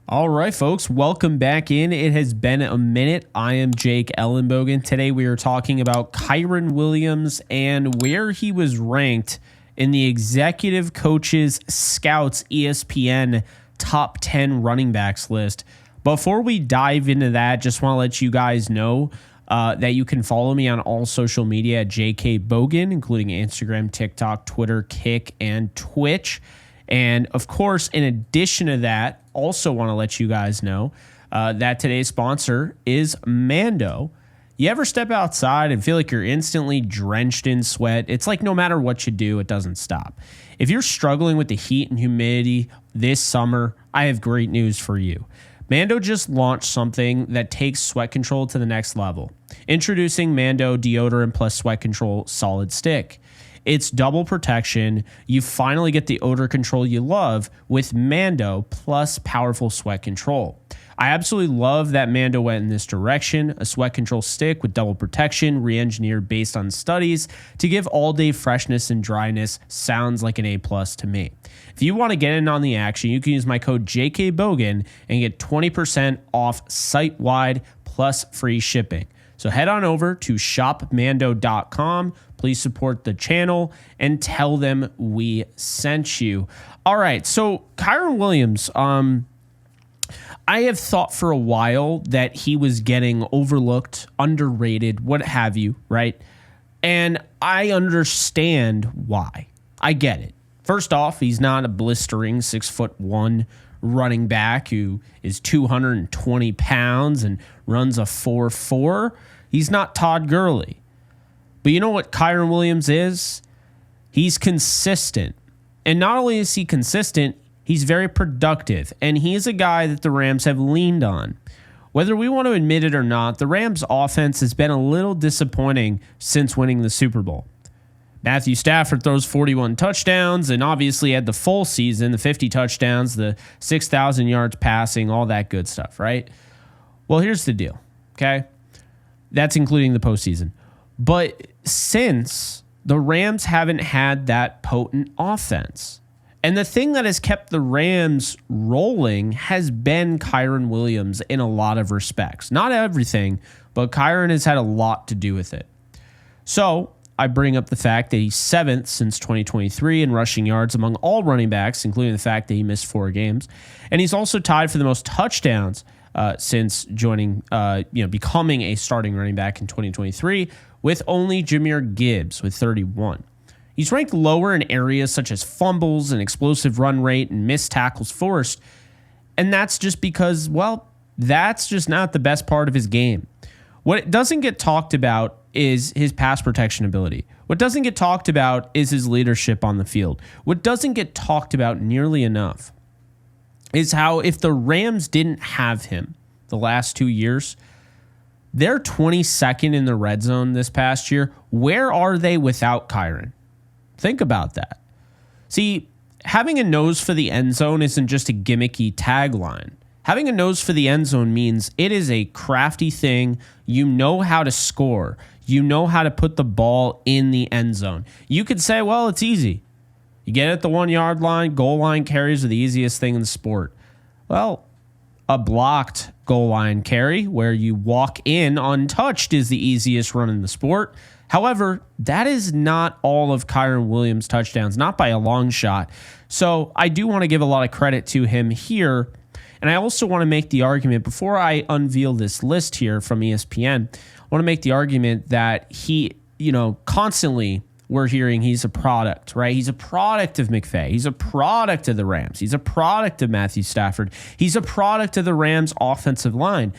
All right, folks, welcome back in. It has been a minute. I am Jake ELLENBOGEN. Today we are talking about Kyren Williams and where he was ranked in the Executive Coaches Scouts ESPN Top 10 running backs list. Before we dive into that, just want to let you guys know that you can follow me on all social media at JKBogan, including Instagram, TikTok, Twitter, Kick, and Twitch. And of course, in addition to that, also want to let you guys know that today's sponsor is Mando. You ever step outside and feel like you're instantly drenched in sweat? It's like no matter what you do, it doesn't stop. If you're struggling with the heat and humidity this summer, I have great news for you. Mando just launched something that takes sweat control to the next level. Introducing Mando Deodorant Plus Sweat Control Solid Stick. It's double protection. You finally get the odor control you love with Mando plus powerful sweat control. I absolutely love that Mando went in this direction. A sweat control stick with double protection, re-engineered based on studies to give all-day freshness and dryness. Sounds like an A+ to me. If you want to get in on the action, you can use my code JKBogan and get 20% off site-wide plus free shipping. So head on over to shopmando.com. Please support the channel and tell them we sent you. All right, so Kyren Williams, I have thought for a while that he was getting overlooked, underrated, what have you, right? And I understand why. I get it. First off, he's not a blistering 6'1" running back who is 220 pounds and runs a 4.4. He's not Todd Gurley. But you know what Kyren Williams is? He's consistent. And not only is he consistent, he's very productive. And he's a guy that the Rams have leaned on. Whether we want to admit it or not, the Rams offense has been a little disappointing since winning the Super Bowl. Matthew Stafford throws 41 touchdowns and obviously had the full season, the 50 touchdowns, the 6,000 yards passing, all that good stuff, right? Well, here's the deal, okay? That's including the postseason. But since the Rams haven't had that potent offense, and the thing that has kept the Rams rolling has been Kyren Williams in a lot of respects. Not everything, but Kyren has had a lot to do with it. So I bring up the fact that he's 7th since 2023 in rushing yards among all running backs, including the fact that he missed 4 games. And he's also tied for the most touchdowns since joining, becoming a starting running back in 2023 with only Jahmyr Gibbs with 31. He's ranked lower in areas such as fumbles and explosive run rate and missed tackles forced. And that's just because, well, that's just not the best part of his game. What doesn't get talked about is his pass protection ability. What doesn't get talked about is his leadership on the field. What doesn't get talked about nearly enough is how if the Rams didn't have him the last 2 years, they're 22nd in the red zone this past year. Where are they without Kyren? Think about that. See, having a nose for the end zone isn't just a gimmicky tagline. Having a nose for the end zone means it is a crafty thing. You know how to score. You know how to put the ball in the end zone. You could say, well, it's easy. You get at the 1 yard line, goal line carries are the easiest thing in the sport. Well, a blocked goal line carry where you walk in untouched is the easiest run in the sport. However, that is not all of Kyren Williams' touchdowns, not by a long shot. So I do want to give a lot of credit to him here. And I also want to make the argument, before I unveil this list here from ESPN, I want to make the argument that he, constantly we're hearing he's a product, right? He's a product of McVay. He's a product of the Rams. He's a product of Matthew Stafford. He's a product of the Rams' offensive line.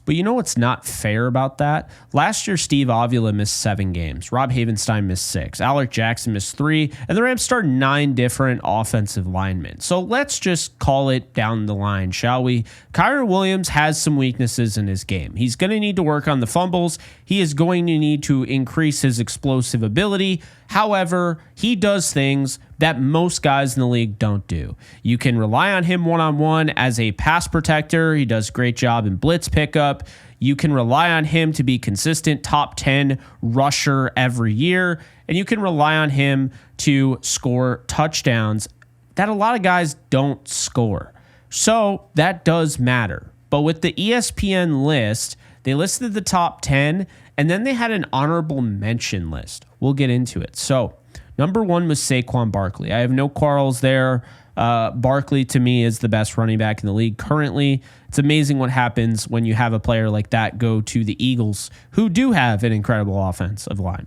But you know what's not fair about that? Last year, Steve Avila missed 7 games. Rob Havenstein missed 6. Alec Jackson missed 3. And the Rams started 9 different offensive linemen. So let's just call it down the line, shall we? Kyren Williams has some weaknesses in his game. He's going to need to work on the fumbles. He is going to need to increase his explosive ability. However, he does things that most guys in the league don't do. You can rely on him one-on-one as a pass protector. He does a great job in blitz pickup. You can rely on him to be consistent top 10 rusher every year. And you can rely on him to score touchdowns that a lot of guys don't score. So that does matter. But with the ESPN list, they listed the top 10, and then they had an honorable mention list. We'll get into it. So number 1 was Saquon Barkley. I have no quarrels there. Barkley, to me, is the best running back in the league currently. It's amazing what happens when you have a player like that go to the Eagles, who do have an incredible offensive line.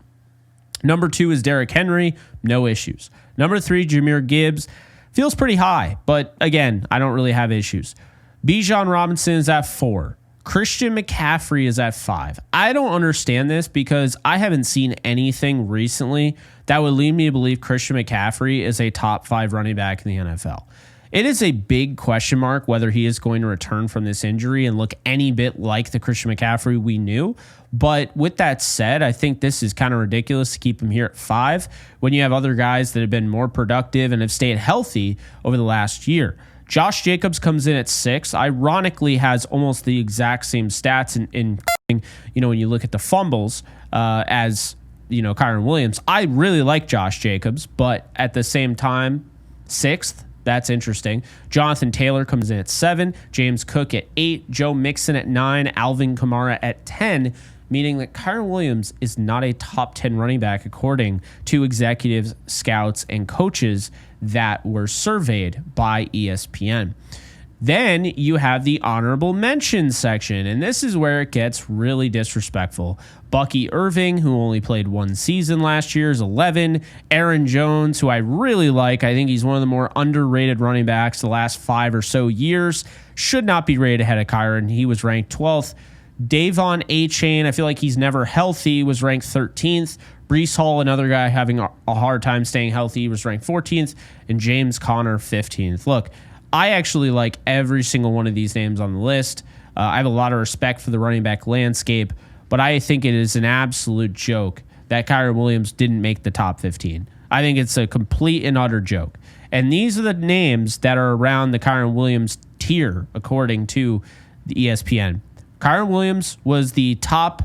Number 2 is Derrick Henry. No issues. Number 3, Jahmyr Gibbs. Feels pretty high, but again, I don't really have issues. Bijan Robinson is at 4. Christian McCaffrey is at 5. I don't understand this because I haven't seen anything recently that would lead me to believe Christian McCaffrey is a top 5 running back in the NFL. It is a big question mark whether he is going to return from this injury and look any bit like the Christian McCaffrey we knew. But with that said, I think this is kind of ridiculous to keep him here at 5 when you have other guys that have been more productive and have stayed healthy over the last year. Josh Jacobs comes in at 6. Ironically, has almost the exact same stats in when you look at the fumbles as Kyren Williams. I really like Josh Jacobs, but at the same time, 6th. That's interesting. Jonathan Taylor comes in at 7. James Cook at 8. Joe Mixon at 9. Alvin Kamara at 10. Meaning that Kyren Williams is not a top 10 running back according to executives, scouts, and coaches that were surveyed by ESPN. Then you have the honorable mention section, and this is where it gets really disrespectful. Bucky Irving, who only played 1 season last year, is 11. Aaron Jones, who I really like. I think he's one of the more underrated running backs the last 5 or so years. Should not be rated ahead of Kyren. He was ranked 12th. Davon A-Chain, I feel like he's never healthy, was ranked 13th. Breece Hall, another guy having a hard time staying healthy, was ranked 14th. And James Conner, 15th. Look, I actually like every single one of these names on the list. I have a lot of respect for the running back landscape, but I think it is an absolute joke that Kyren Williams didn't make the top 15. I think it's a complete and utter joke. And these are the names that are around the Kyren Williams tier, according to the ESPN. Kyren Williams was the top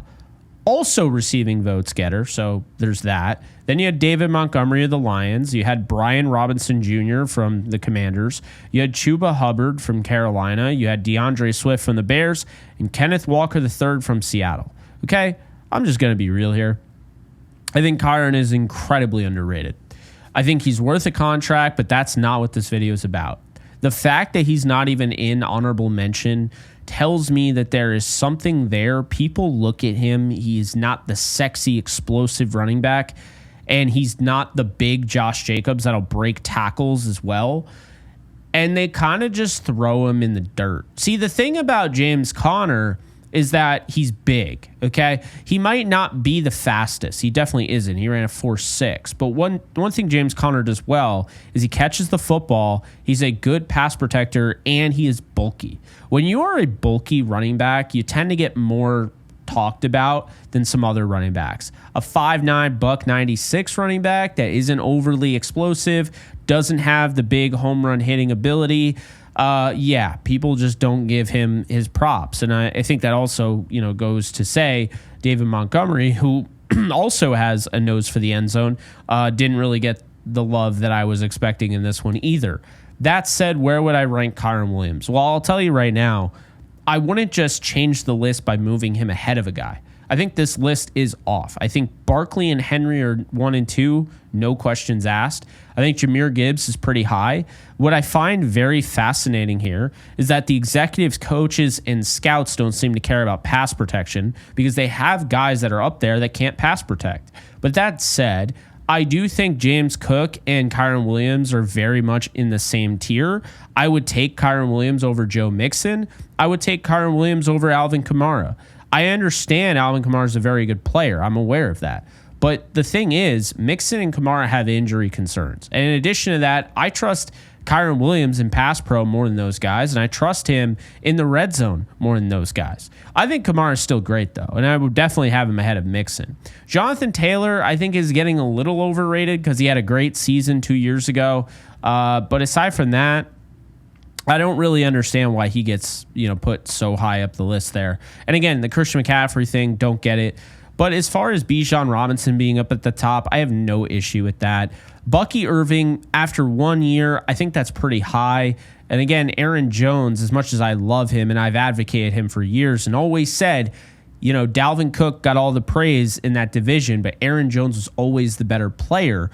also receiving votes getter, so there's that. Then you had David Montgomery of the Lions. You had Brian Robinson Jr. from the Commanders. You had Chuba Hubbard from Carolina. You had DeAndre Swift from the Bears. And Kenneth Walker III from Seattle. Okay, I'm just going to be real here. I think Kyren is incredibly underrated. I think he's worth a contract, but that's not what this video is about. The fact that he's not even in honorable mention tells me that there is something there. People look at him. He's not the sexy, explosive running back, and he's not the big Josh Jacobs that'll break tackles as well. And they kind of just throw him in the dirt. See, the thing about James Conner is that he's big, okay? He might not be the fastest. He definitely isn't. He ran a 4.6. But one thing James Conner does well is he catches the football, he's a good pass protector, and he is bulky. When you are a bulky running back, you tend to get more talked about than some other running backs. A 5'9", $196 running back that isn't overly explosive, doesn't have the big home run hitting ability, people just don't give him his props. And I think that also, goes to say David Montgomery, who also has a nose for the end zone, didn't really get the love that I was expecting in this one either. That said, where would I rank Kyren Williams? Well, I'll tell you right now, I wouldn't just change the list by moving him ahead of a guy. I think this list is off. I think Barkley and Henry are 1 and 2, no questions asked. I think Jahmyr Gibbs is pretty high. What I find very fascinating here is that the executives, coaches, and scouts don't seem to care about pass protection because they have guys that are up there that can't pass protect. But that said, I do think James Cook and Kyren Williams are very much in the same tier. I would take Kyren Williams over Joe Mixon. I would take Kyren Williams over Alvin Kamara. I understand Alvin Kamara is a very good player. I'm aware of that. But the thing is, Mixon and Kamara have injury concerns. And in addition to that, I trust Kyren Williams in pass pro more than those guys, and I trust him in the red zone more than those guys. I think Kamara is still great, though, and I would definitely have him ahead of Mixon. Jonathan Taylor, I think, is getting a little overrated because he had a great season 2 years ago. But aside from that, I don't really understand why he gets, put so high up the list there. And again, the Christian McCaffrey thing, don't get it. But as far as Bijan Robinson being up at the top, I have no issue with that. Bucky Irving, after 1 year, I think that's pretty high. And again, Aaron Jones, as much as I love him and I've advocated him for years and always said, you know, Dalvin Cook got all the praise in that division, but Aaron Jones was always the better player.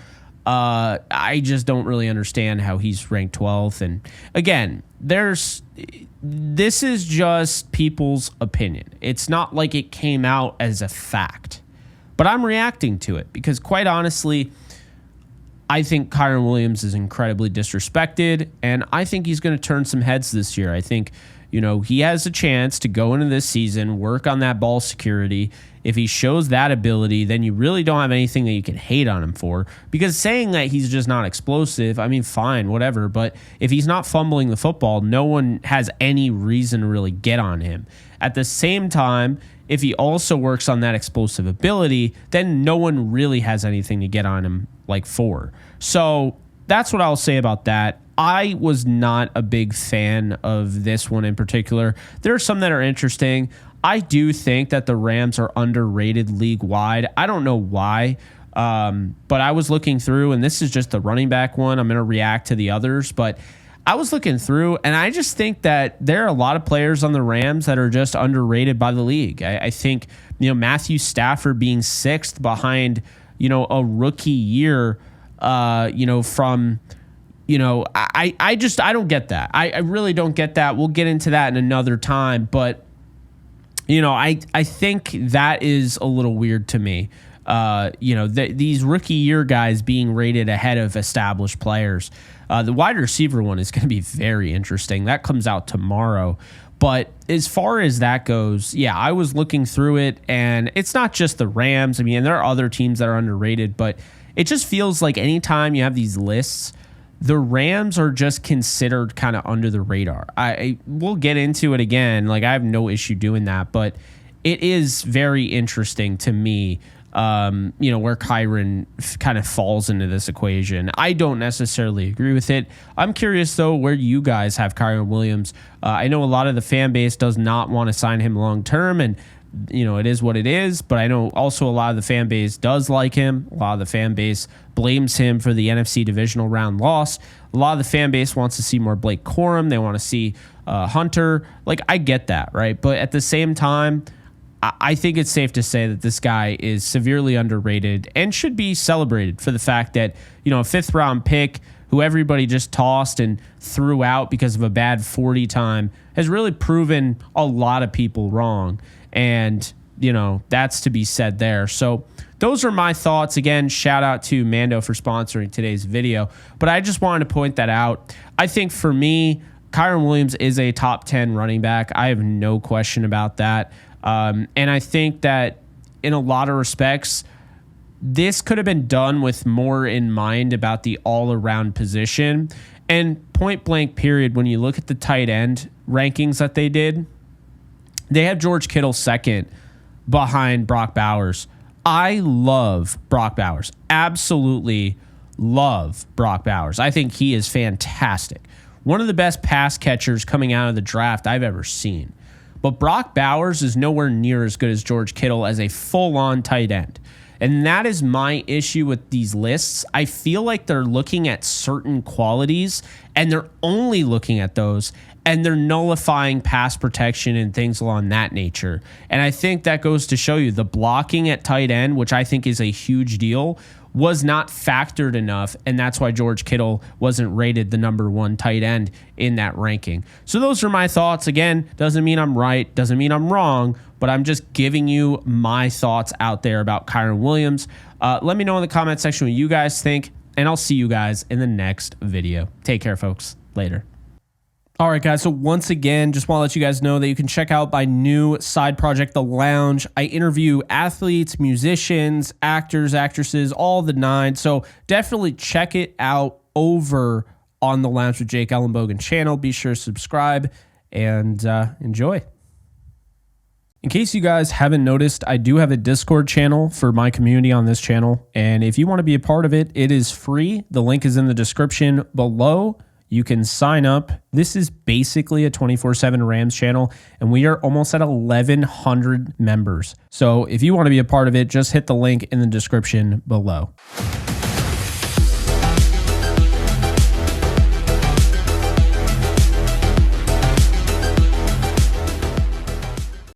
I just don't really understand how he's ranked 12th. And again, this is just people's opinion. It's not like it came out as a fact, but I'm reacting to it because quite honestly, I think Kyren Williams is incredibly disrespected, and I think he's going to turn some heads this year. I think, you know, he has a chance to go into this season, work on that ball security. If he shows that ability, then you really don't have anything that you can hate on him for, because saying that he's just not explosive, I mean, fine, whatever. But if he's not fumbling the football, no one has any reason to really get on him. At the same time, if he also works on that explosive ability, then no one really has anything to get on him like for. So that's what I'll say about that. I was not a big fan of this one in particular. There are some that are interesting. I do think that the Rams are underrated league-wide. I don't know why, but I was looking through, and this is just the running back one. I'm going to react to the others, but I was looking through, and I just think that there are a lot of players on the Rams that are just underrated by the league. I think, you know, Matthew Stafford being 6th behind, you know, a rookie year, you know, from... You know, I don't get that. I really don't get that. We'll get into that in another time. But, you know, I think that is a little weird to me. You know, these rookie year guys being rated ahead of established players. The wide receiver one is going to be very interesting. That comes out tomorrow. But as far as that goes, yeah, I was looking through it, and it's not just the Rams. I mean, there are other teams that are underrated, but it just feels like anytime you have these lists, the Rams are just considered kind of under the radar. We'll get into it again. Like, I have no issue doing that, but it is very interesting to me, you know, where Kyren kind of falls into this equation. I don't necessarily agree with it. I'm curious, though, where you guys have Kyren Williams. I know a lot of the fan base does not want to sign him long term, and you know, it is what it is, but I know also a lot of the fan base does like him. A lot of the fan base blames him for the NFC divisional round loss. A lot of the fan base wants to see more Blake Corum. They want to see Hunter. Like, I get that, right? But at the same time, I think it's safe to say that this guy is severely underrated and should be celebrated for the fact that, you know, a 5th round pick who everybody just tossed and threw out because of a bad 40 time has really proven a lot of people wrong. And, you know, that's to be said there. So those are my thoughts. Again, shout out to Mando for sponsoring today's video. But I just wanted to point that out. I think for me, Kyren Williams is a top 10 running back. I have no question about that. And I think that in a lot of respects, this could have been done with more in mind about the all-around position. And point blank period, when you look at the tight end rankings that they did, they have George Kittle 2nd behind Brock Bowers. I love Brock Bowers. Absolutely love Brock Bowers. I think he is fantastic. One of the best pass catchers coming out of the draft I've ever seen. But Brock Bowers is nowhere near as good as George Kittle as a full-on tight end. And that is my issue with these lists. I feel like they're looking at certain qualities, and they're only looking at those, and they're nullifying pass protection and things along that nature. And I think that goes to show you the blocking at tight end, which I think is a huge deal, was not factored enough, and that's why George Kittle wasn't rated the number 1 tight end in that ranking. So those are my thoughts. Again, doesn't mean I'm right, doesn't mean I'm wrong, but I'm just giving you my thoughts out there about Kyren Williams. Let me know in the comment section what you guys think, and I'll see you guys in the next video. Take care, folks. Later. All right, guys. So once again, just want to let you guys know that you can check out my new side project, The Lounge. I interview athletes, musicians, actors, actresses, all the 9. So definitely check it out over on the Lounge with Jake Ellenbogen channel. Be sure to subscribe and enjoy. In case you guys haven't noticed, I do have a Discord channel for my community on this channel. And if you want to be a part of it, it is free. The link is in the description below. You can sign up. This is basically a 24/7 Rams channel, and we are almost at 1,100 members. So if you want to be a part of it, just hit the link in the description below.